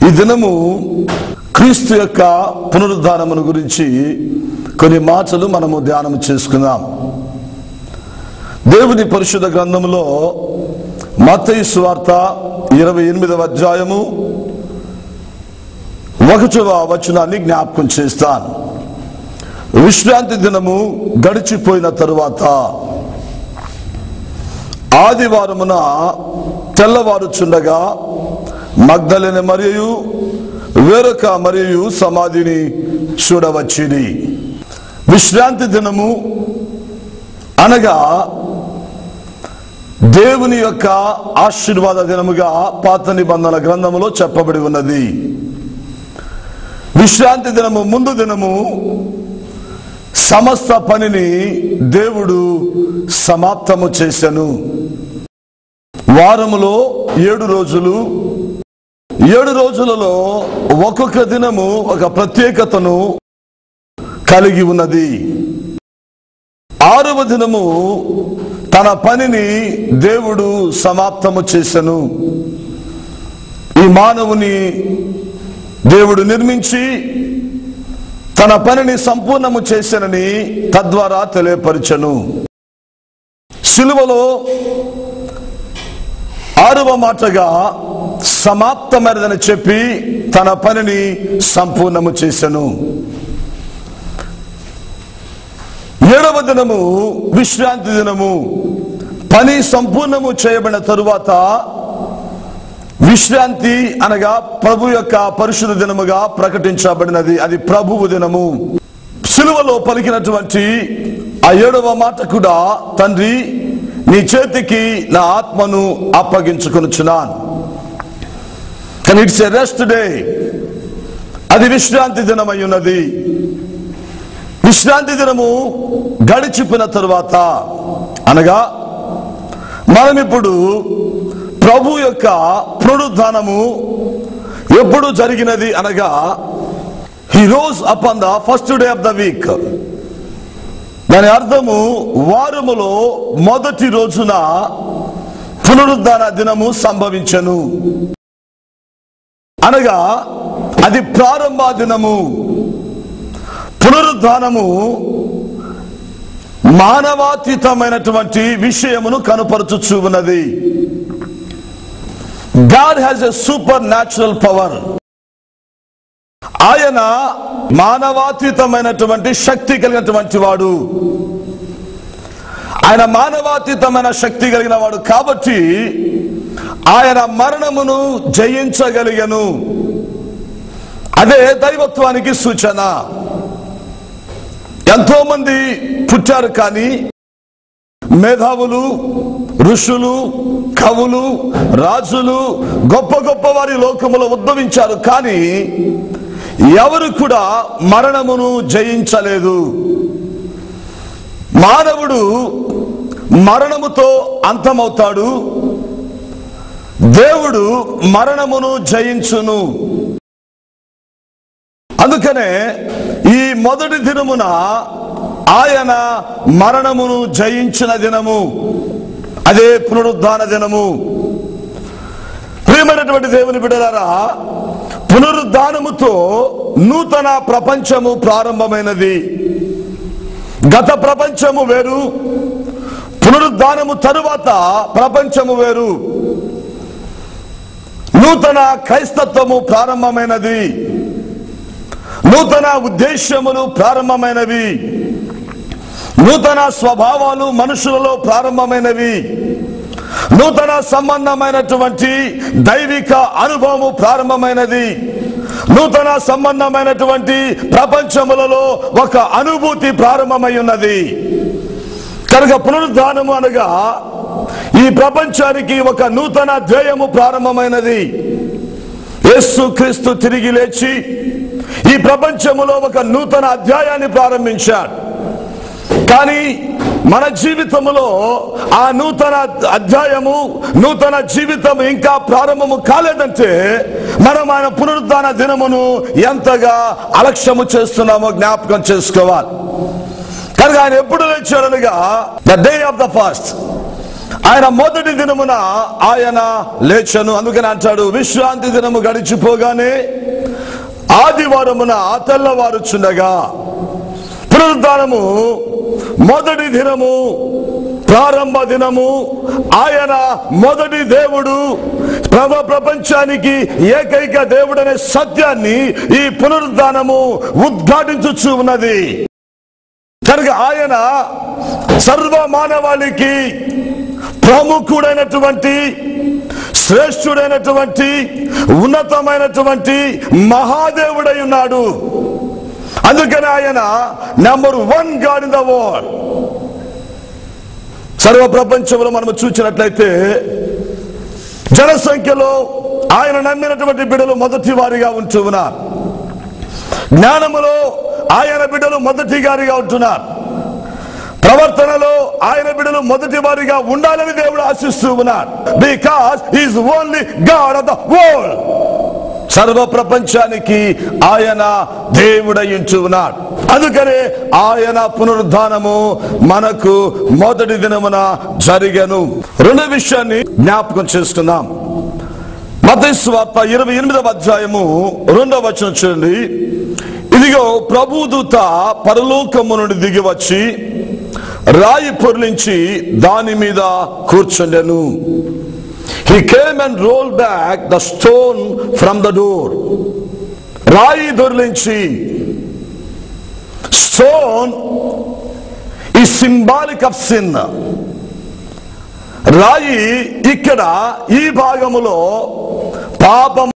ఈ దినము క్రీస్తు యొక్క పునరుద్ధానమును గురించి కొన్ని మాటలు మనము ధ్యానం చేసుకుందాం. దేవుని పరిశుద్ధ గ్రంథములో మత్తయి సువార్త 28వ అధ్యాయము 1వ వచనాన్ని జ్ఞాపకం చేస్తాను. విశ్రాంతి దినము గడిచిపోయిన తరువాత ఆదివారమున తెల్లవారుచుండగా మగ్దలేనే మరియు వేరొక మరియు సమాధిని చూడవచ్చిరి. విశ్రాంతి దినము అనగా దేవుని యొక్క ఆశీర్వాద దినముగా పాత నిబంధన గ్రంథములో చెప్పబడి ఉన్నది. విశ్రాంతి దినము ముందు దినము సమస్త పనిని దేవుడు సమాప్తము చేసెను. వారములో 7 రోజులు, 7 రోజులలో ఒక్కొక్క దినము ఒక ప్రత్యేకతను కలిగి ఉన్నది. 6వ దినము తన పనిని దేవుడు సమాప్తము చేసెను. ఈ మానవుని దేవుడు నిర్మించి తన పనిని సంపూర్ణము చేసెనని తద్వారా తెలియపరచెను. సిలువలో 6వ మాటగా సమాప్తమైనదని చెప్పి తన పనిని సంపూర్ణము చేసెను. 7వ దినము విశ్రాంతి దినము. పని సంపూర్ణము చేయబడిన తరువాత విశ్రాంతి అనగా ప్రభు యొక్క పరిశుద్ధ దినముగా ప్రకటించబడినది. అది ప్రభువు దినము. సిలువలో పలికినటువంటి ఆ 7వ మాట కూడా, తండ్రి నీ చేతికి నా ఆత్మను అప్పగించుకొనుచున్నాను. కానీ ఇట్స్ ఎ రెస్ట్ డే. అది విశ్రాంతి దినమై ఉన్నది. విశ్రాంతి దినము గడిచిపోయిన తరువాత అనగా మనం ఇప్పుడు ప్రభు యొక్క పునరుద్ధానము ఎప్పుడు జరిగినది అనగా he rose upon the first day of the week. దాని అర్థము వారములో మొదటి రోజున పునరుద్ధాన దినము సంభవించెను అనగా అది ప్రారంభ దినము. పునరుద్ధానము మానవాతీతమైనటువంటి విషయమును కనుపరచుచు ఉన్నది. God has a supernatural power. ఆయన మానవాతీతమైనటువంటి శక్తి కలిగినటువంటి వాడు. ఆయన మానవాతీతమైన శక్తి కలిగిన వాడు కాబట్టి ఆయన మరణమును జయించగలిగను. అదే దైవత్వానికి సూచన. ఎంతో మంది పుట్టారు, కానీ మేధావులు, ఋషులు, కవులు, రాజులు, గొప్ప గొప్ప వారి లోకములో ఉద్భవించారు, కానీ ఎవరు కూడా మరణమును జయించలేదు. మానవుడు మరణముతో అంతమవుతాడు, దేవుడు మరణమును జయించును. అందుకనే ఈ మొదటి దినమున ఆయన మరణమును జయించిన దినము, అదే పునరుద్ధాన దినము. ప్రియమైనటువంటి దేవుని బిడ్డలారా, పునరుద్ధానముతో నూతన ప్రపంచము ప్రారంభమైనది. గత ప్రపంచము వేరు, పునరుద్ధానము తరువాత ప్రపంచము వేరు. నూతన క్రైస్తత్వము ప్రారంభమైనది. నూతన ఉద్దేశ్యములు ప్రారంభమైనవి. నూతన స్వభావాలు మనుషులలో ప్రారంభమైనవి. నూతన సంబంధమైనటువంటి దైవిక అనుభవము ప్రారంభమైనది. నూతన సంబంధమైనటువంటి ప్రపంచములలో ఒక అనుభూతి ప్రారంభమై ఉన్నది. కనుక పునరుద్ధానము అనగా ఈ ప్రపంచానికి ఒక నూతన ధ్యేయము ప్రారంభమైనది. యేసు క్రీస్తు తిరిగి లేచి ఈ ప్రపంచములో ఒక నూతన అధ్యాయాన్ని ప్రారంభించాడు. కానీ మన జీవితములో ఆ నూతన అధ్యాయము, నూతన జీవితం ఇంకా ప్రారంభము కాలేదంటే మనం ఆయన పునరుద్ధాన దినమును ఎంతగా అలక్ష్యము చేస్తున్నామో జ్ఞాపకం చేసుకోవాలి. కనుక ఆయన ఎప్పుడు లేచాడనగా the day of the fast, ఆయన మొదటి దినమున ఆయన లేచెను. అందుకని అంటాడు, విశ్రాంతి దినము గడిచిపోగానే ఆదివారమున తెల్లవారుచుండగా. పునరుద్ధానము మొదటి దినము, ప్రారంభ దినము. ఆయన మొదటి దేవుడు, ప్రపంచానికి ఏకైక దేవుడనే సత్యాన్ని ఈ పునరుద్ధానము ఉద్ఘాటించుచు ఉన్నది. కనుక ఆయన సర్వ మానవాళికి ప్రముఖుడైనటువంటి, శ్రేష్ఠుడైనటువంటి, ఉన్నతమైనటువంటి మహాదేవుడై ఉన్నాడు. అందుకని ఆయన number 1 God in the world. సర్వ ప్రపంచంలో మనం చూసినట్లయితే జనసంఖ్యలో ఆయన నమ్మినటువంటి బిడ్డలు మొదటి వారిగా ఉంటూ ఉన్నారు. జ్ఞానములో ఆయన బిడ్డలు మొదటి గారిగా ఉంటున్నారు. ప్రవర్తనలో ఆయన బిడ్డలు మొదటి వారిగా ఉండాలని దేవుడు ఆశిస్తూ ఉన్నాడు. Because he is only God of the world. సర్వ ప్రపంచానికి ఆయన దేవుడై ఉన్నాడు. అందుకనే ఆయన పునరుద్ధానము మనకు మొదటి దినమున జరిగెను. రెండో విషయాన్ని జ్ఞాపకం చేసుకుందాం. మత్తయి సువార్త 28వ అధ్యాయము 2వ వచనం చూడండి. ఇదిగో ప్రభుదూత పరలోకము నుండి దిగి వచ్చి రాయి పొర్లించి దాని మీద కూర్చుండెను. He came and rolled back the stone from the door. రాయి దొర్లించి. Stone is symbolic of sin. రాయి ఇక్కడ ఈ భాగములో పాపం